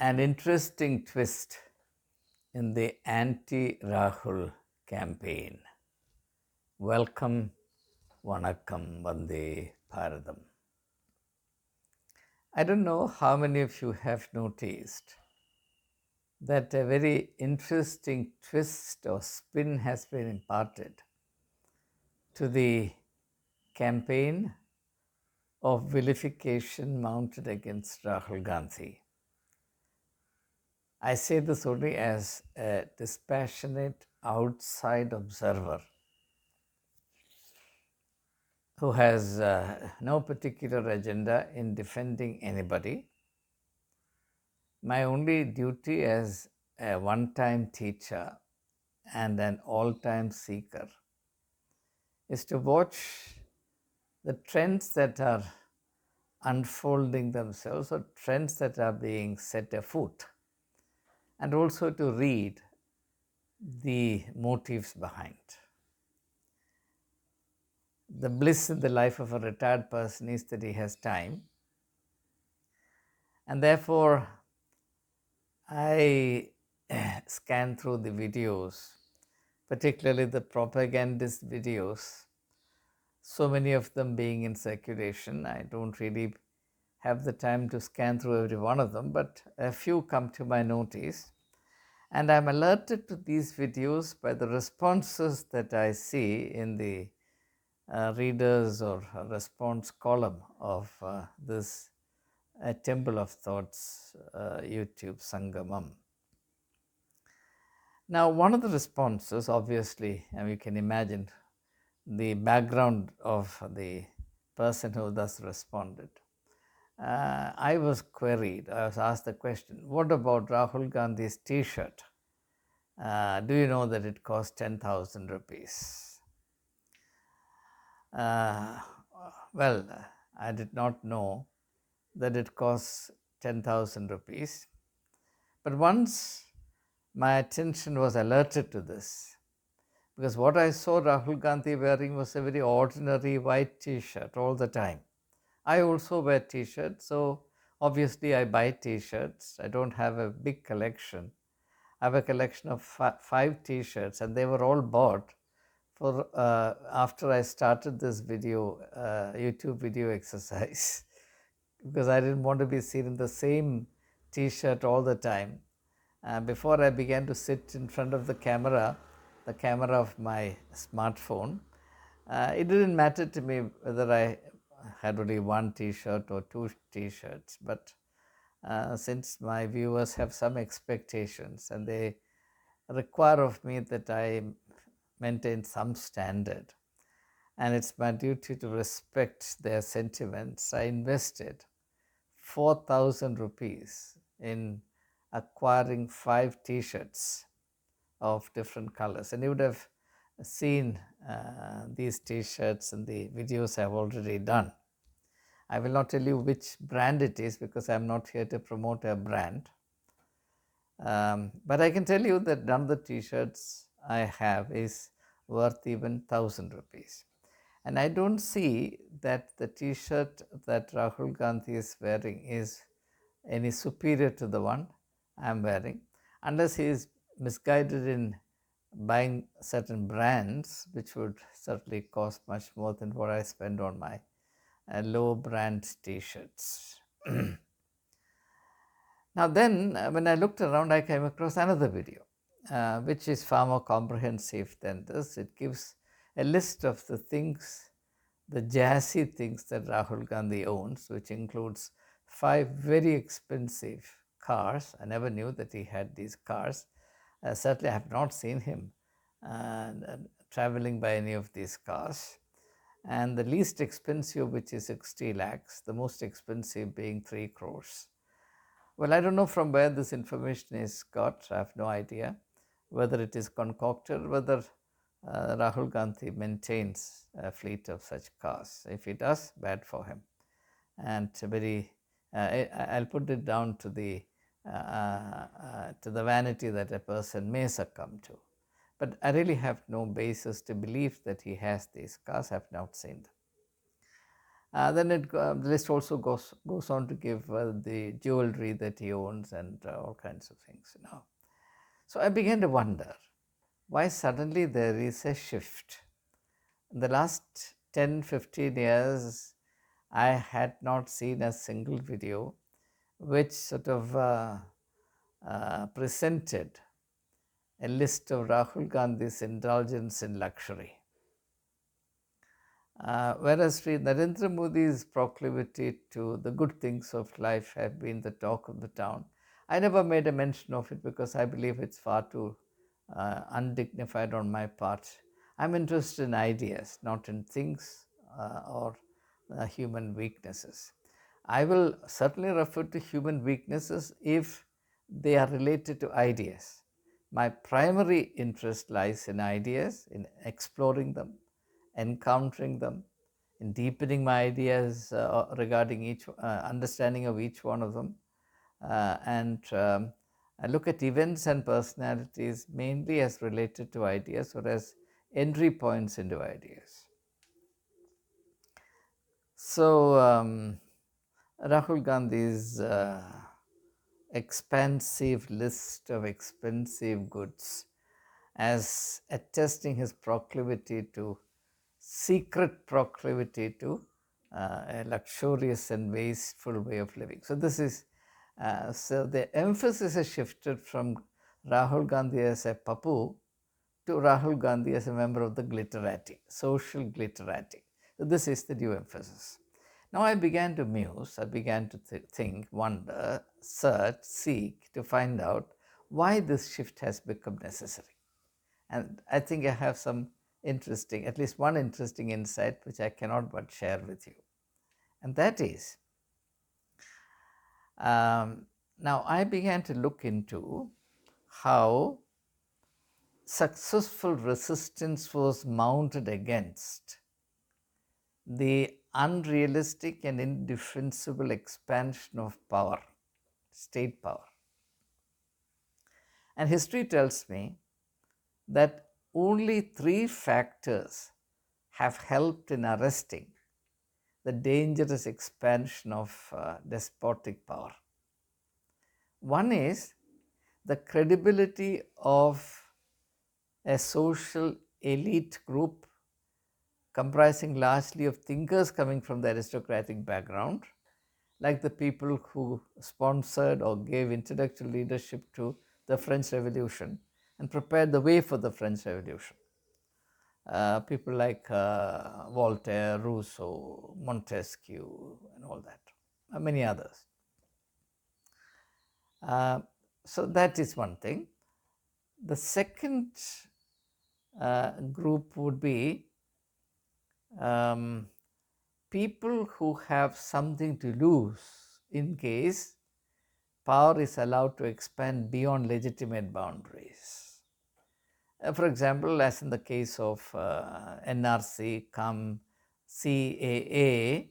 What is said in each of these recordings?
an interesting twist in the anti-Rahul campaign. Welcome, Vanakkam, Vande Bharatam. I don't know how many of you have noticed that a very interesting twist or spin has been imparted to the campaign of vilification mounted against Rahul Gandhi. I say this only as a dispassionate outside observer who has no particular agenda in defending anybody. My only duty as a one-time teacher and an all-time seeker is to watch the trends that are unfolding themselves or trends that are being set afoot, and also to read the motives behind. The bliss in the life of a retired person is that he has time, and therefore I scan through the videos, particularly the propagandist videos, so many of them being in circulation. I don't really have the time to scan through every one of them, but a few come to my notice. And I'm alerted to these videos by the responses that I see in the readers or response column of this Temple of Thoughts YouTube Sangamam. Now, one of the responses, obviously, and you can imagine the background of the person who thus responded. I was queried, I was asked the question, what about Rahul Gandhi's t-shirt? Do you know that it cost 10,000 rupees? Well, I did not know that it costs 10,000 rupees. But once my attention was alerted to this, because what I saw Rahul Gandhi wearing was a very ordinary white t-shirt all the time. I also wear t-shirts, so obviously I buy t-shirts. I don't have a big collection. I have a collection of 5 t-shirts, and they were all bought for after I started this video, YouTube video exercise, because I didn't want to be seen in the same t-shirt all the time. Before I began to sit in front of the camera of my smartphone, it didn't matter to me whether I had only one t-shirt or 2 t-shirts, but since my viewers have some expectations and they require of me that I maintain some standard, and it's my duty to respect their sentiments, I invested 4,000 rupees in acquiring 5 t-shirts of different colors. And you would have seen these t-shirts in the videos I've already done. I will not tell you which brand it is because I'm not here to promote a brand. But I can tell you that none of the t-shirts I have is worth even 1,000 rupees. And I don't see that the t-shirt that Rahul Gandhi is wearing is any superior to the one I'm wearing, unless he is misguided in buying certain brands, which would certainly cost much more than what I spend on my low brand t-shirts. Now then, when I looked around, I came across another video, which is far more comprehensive than this. It gives a list of the things, the jazzy things that Rahul Gandhi owns, which includes 5 very expensive cars. I never knew that he had these cars. Certainly, I have not seen him traveling by any of these cars. And the least expensive, which is 60 lakhs, the most expensive being 3 crores. Well, I don't know from where this information is got. I have no idea whether it is concocted, whether Rahul Gandhi maintains a fleet of such cars. If he does, bad for him. And I'll put it down to the vanity that a person may succumb to. But I really have no basis to believe that he has these cars. I have not seen them. The list also goes on to give the jewelry that he owns and all kinds of things. So I began to wonder why suddenly there is a shift. In the last 10-15 years, I had not seen a single video which sort of presented a list of Rahul Gandhi's indulgence in luxury. Whereas Sri Narendra Modi's proclivity to the good things of life have been the talk of the town. I never made a mention of it because I believe it's far too undignified on my part. I'm interested in ideas, not in things or human weaknesses. I will certainly refer to human weaknesses if they are related to ideas. My primary interest lies in ideas, in exploring them, encountering them, in deepening my ideas regarding each understanding of each one of them, and I look at events and personalities mainly as related to ideas or as entry points into ideas. So Rahul Gandhi's expansive list of expensive goods as attesting his proclivity to secret proclivity to a luxurious and wasteful way of living. So this is so the emphasis has shifted from Rahul Gandhi as a papu to Rahul Gandhi as a member of the glitterati, social glitterati. So this is the new emphasis. Now I began to muse, I began to think, wonder, search, seek to find out why this shift has become necessary. And I think I have some interesting, at least one interesting insight which I cannot but share with you. And that is, now I began to look into how successful resistance was mounted against the unrealistic and indefensible expansion of power, state power. And history tells me that only three factors have helped in arresting the dangerous expansion of despotic power. One is the credibility of a social elite group comprising largely of thinkers coming from the aristocratic background, like the people who sponsored or gave intellectual leadership to the French Revolution and prepared the way for the French Revolution. People like Voltaire, Rousseau, Montesquieu, and all that, many others. So that is one thing. The second group would be people who have something to lose in case power is allowed to expand beyond legitimate boundaries. For example, as in the case of NRC, CAA,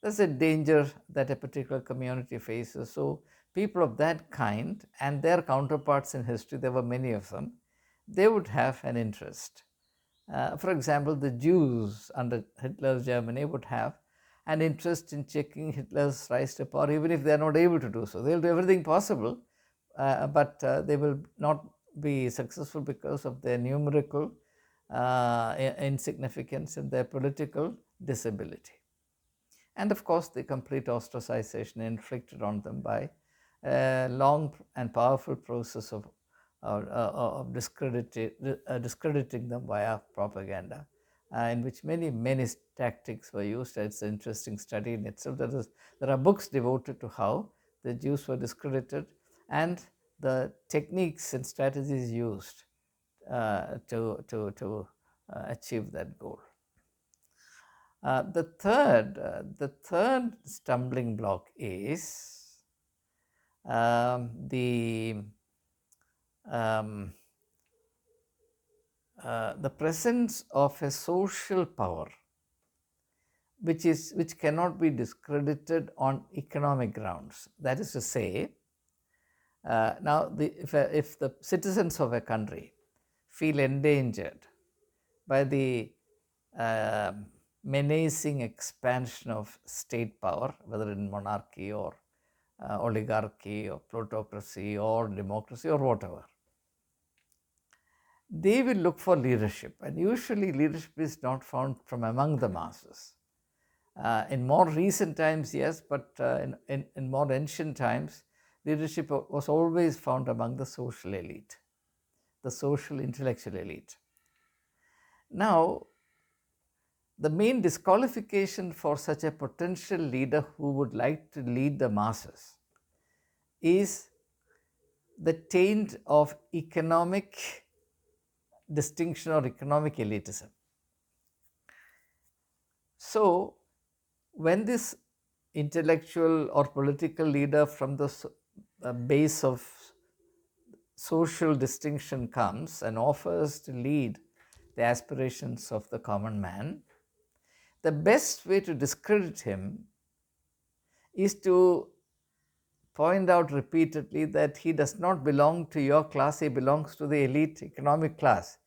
there's a danger that a particular community faces. So people of that kind and their counterparts in history, there were many of them, they would have an interest. For example, the Jews under Hitler's Germany would have an interest in checking Hitler's rise to power, even if they are not able to do so. They'll do everything possible, but they will not be successful because of their numerical insignificance and their political disability. And of course, the complete ostracization inflicted on them by a long and powerful process of discrediting them via propaganda, in which many tactics were used. It's an interesting study in itself. There are books devoted to how the Jews were discredited and the techniques and strategies used to achieve that goal. The third stumbling block is the presence of a social power which cannot be discredited on economic grounds. That is to say, now if the citizens of a country feel endangered by the menacing expansion of state power, whether in monarchy or oligarchy or plutocracy or democracy or whatever. They will look for leadership, and usually leadership is not found from among the masses. In more recent times, yes, but in more ancient times, leadership was always found among the social elite, the social intellectual elite. Now, the main disqualification for such a potential leader who would like to lead the masses is the taint of economic distinction or economic elitism. So, when this intellectual or political leader from the base of social distinction comes and offers to lead the aspirations of the common man, the best way to discredit him is to point out repeatedly that he does not belong to your class, he belongs to the elite economic class.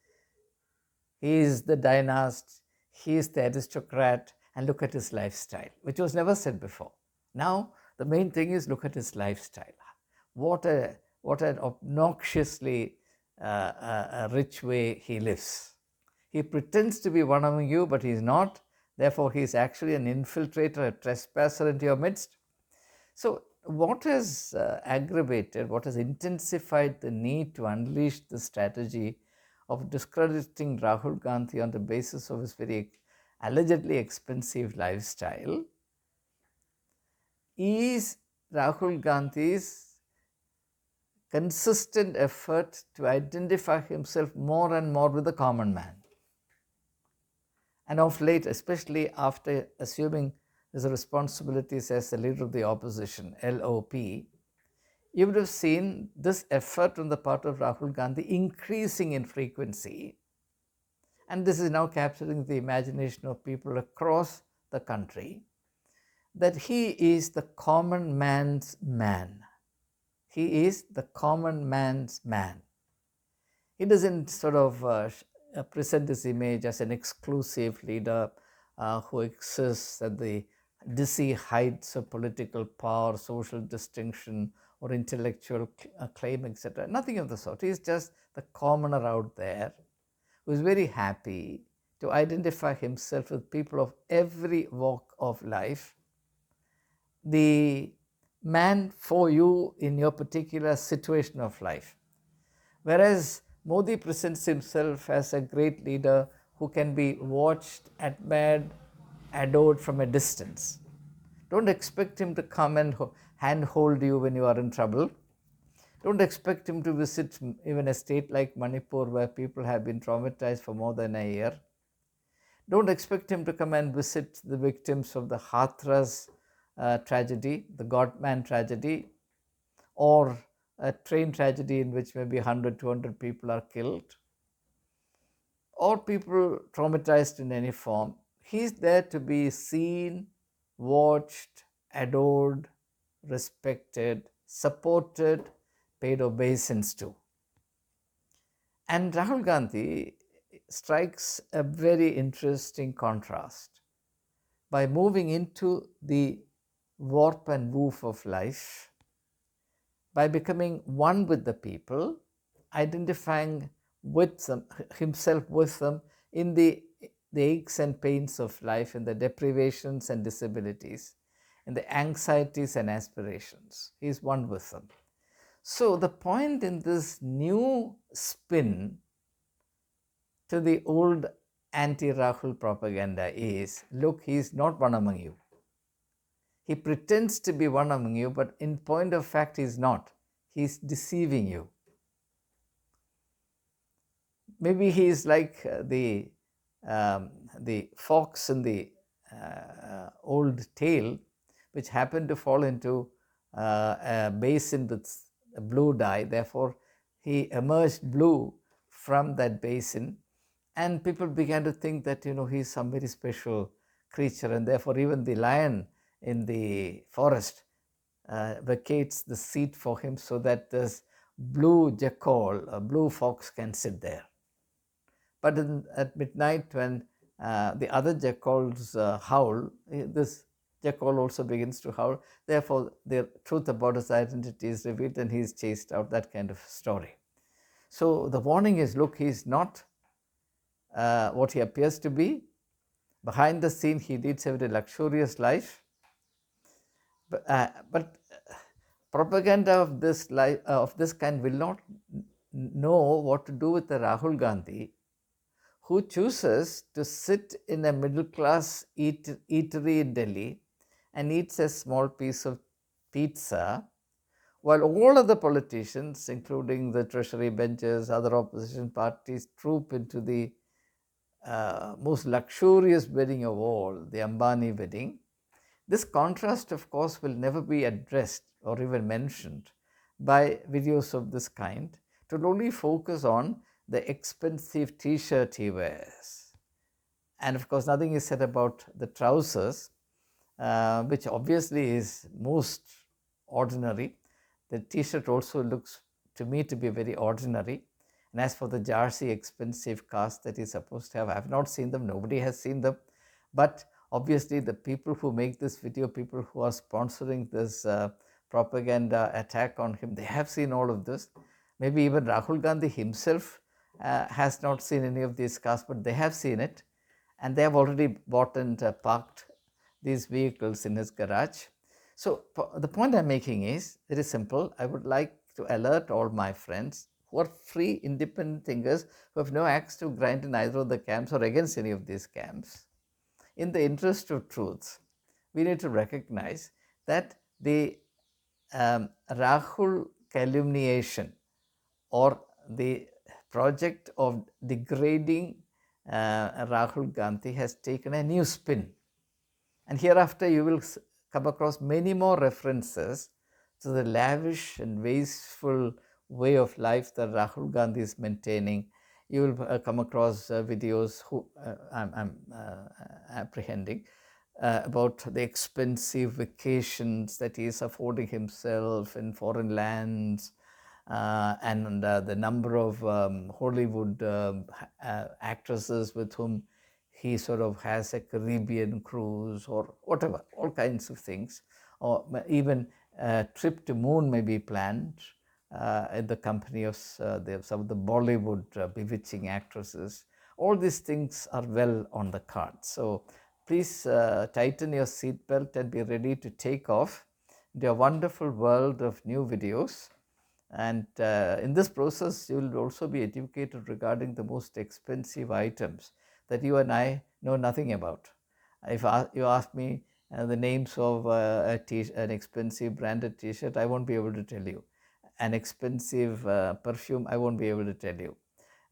He is the dynast, he is the aristocrat, and look at his lifestyle, which was never said before. Now, the main thing is look at his lifestyle. What an obnoxiously rich way he lives. He pretends to be one among you, but he is not. Therefore, he is actually an infiltrator, a trespasser into your midst. So, what has aggravated, what has intensified the need to unleash the strategy of discrediting Rahul Gandhi on the basis of his very allegedly expensive lifestyle is Rahul Gandhi's consistent effort to identify himself more and more with the common man. And of late, especially after assuming his responsibilities as the leader of the opposition, LOP, you would have seen this effort on the part of Rahul Gandhi increasing in frequency. And this is now capturing the imagination of people across the country, that he is the common man's man. He is the common man's man. He doesn't sort of present this image as an exclusive leader who exists at the dizzy heights of political power, social distinction, or intellectual claim, etc. Nothing of the sort. He is just the commoner out there who is very happy to identify himself with people of every walk of life, the man for you in your particular situation of life. Whereas Modi presents himself as a great leader who can be watched, admired, adored from a distance. Don't expect him to come and handhold you when you are in trouble. Don't expect him to visit even a state like Manipur where people have been traumatized for more than a year. Don't expect him to come and visit the victims of the Hathras tragedy, the Godman tragedy, or a train tragedy in which maybe 100, 200 people are killed, or people traumatized in any form. He's there to be seen, watched, adored, respected, supported, paid obeisance to. And Rahul Gandhi strikes a very interesting contrast by moving into the warp and woof of life, by becoming one with the people, identifying with them, himself with them in the aches and pains of life, in the deprivations and disabilities, in the anxieties and aspirations. He is one with them. So the point in this new spin to the old anti-Rahul propaganda is, look, he is not one among you. He pretends to be one among you, but in point of fact, he is not. He is deceiving you. Maybe he is like the fox in the old tale, which happened to fall into a basin with a blue dye. Therefore, he emerged blue from that basin, and people began to think that, he is some very special creature, and therefore even the lion in the forest vacates the seat for him so that this blue jackal, a blue fox, can sit there. But at midnight, when the other jackal's howl, this jackal also begins to howl. Therefore, the truth about his identity is revealed and he is chased out, that kind of story. So the warning is, look, he is not what he appears to be. Behind the scene, he leads a very luxurious life. But propaganda of this life, of this kind, will not know what to do with the Rahul Gandhi who chooses to sit in a middle class eatery in Delhi and eats a small piece of pizza, while all other politicians, including the treasury benches, other opposition parties, troop into the most luxurious wedding of all, the Ambani wedding. This contrast, of course, will never be addressed or even mentioned by videos of this kind. It will only focus on the expensive t-shirt he wears. And of course, nothing is said about the trousers, which obviously is most ordinary. The t-shirt also looks to me to be very ordinary. And as for the jersey expensive cars that he's supposed to have, I have not seen them, nobody has seen them. But obviously the people who make this video, people who are sponsoring this propaganda attack on him, they have seen all of this. Maybe even Rahul Gandhi himself has not seen any of these cars, but they have seen it. And they have already bought and parked these vehicles in his garage. So the point I'm making is very simple. I would like to alert all my friends who are free, independent thinkers, who have no axe to grind in either of the camps or against any of these camps. In the interest of truth, we need to recognize that the Rahul calumniation or the project of degrading Rahul Gandhi has taken a new spin. And hereafter you will come across many more references to the lavish and wasteful way of life that Rahul Gandhi is maintaining. You will come across videos I'm apprehending about the expensive vacations that he is affording himself in foreign lands, and the number of Hollywood actresses with whom he sort of has a Caribbean cruise or whatever, all kinds of things. Or even a trip to moon may be planned in the company of some of the Bollywood bewitching actresses. All these things are well on the cards. So please tighten your seatbelt and be ready to take off into a wonderful world of new videos. And in this process, you will also be educated regarding the most expensive items that you and I know nothing about. If you ask me the names of an expensive branded t-shirt, I won't be able to tell you. An expensive perfume, I won't be able to tell you.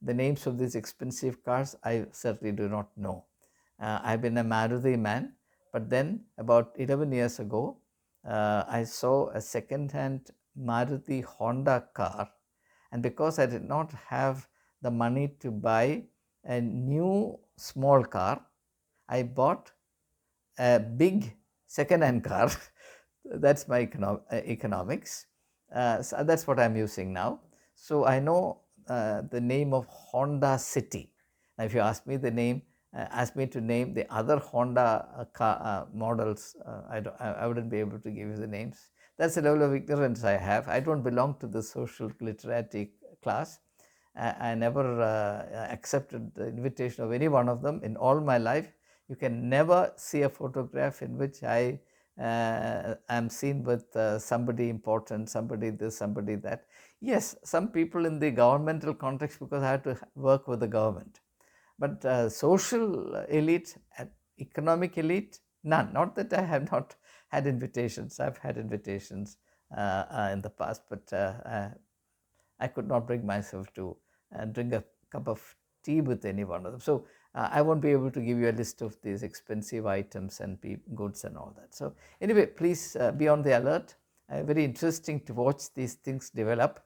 The names of these expensive cars, I certainly do not know. I've been a Maruti man, but then about 11 years ago, I saw a second-hand Maruti Honda car, and because I did not have the money to buy a new small car, I bought a big second-hand car. That's my economics. So that's what I'm using now. So I know the name of Honda City. Now, if you ask me the name, ask me to name the other Honda car models, I wouldn't be able to give you the names. That's the level of ignorance I have. I don't belong to the social literati class. I never accepted the invitation of any one of them in all my life. You can never see a photograph in which I am seen with somebody important, somebody this, somebody that. Yes, some people in the governmental context, because I have to work with the government. But social elite, economic elite, none. Not that I have not had invitations. I've had invitations in the past, but I could not bring myself to drink a cup of tea with any one of them. So I won't be able to give you a list of these expensive items and goods and all that. So anyway, please be on the alert. Very interesting to watch these things develop.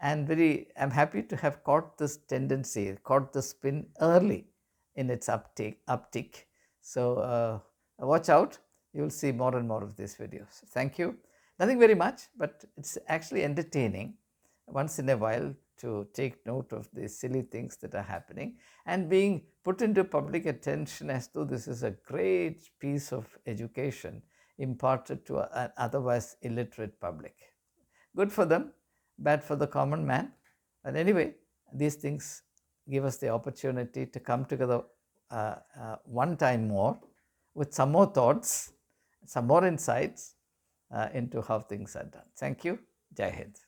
And I'm happy to have caught this tendency, caught the spin early in its uptick. So watch out. You will see more and more of these videos. Thank you. Nothing very much, but it's actually entertaining once in a while to take note of the silly things that are happening and being put into public attention as though this is a great piece of education imparted to an otherwise illiterate public. Good for them, bad for the common man. And anyway, these things give us the opportunity to come together one time more with some more thoughts, some more insights into how things are done. Thank you. Jai Hind.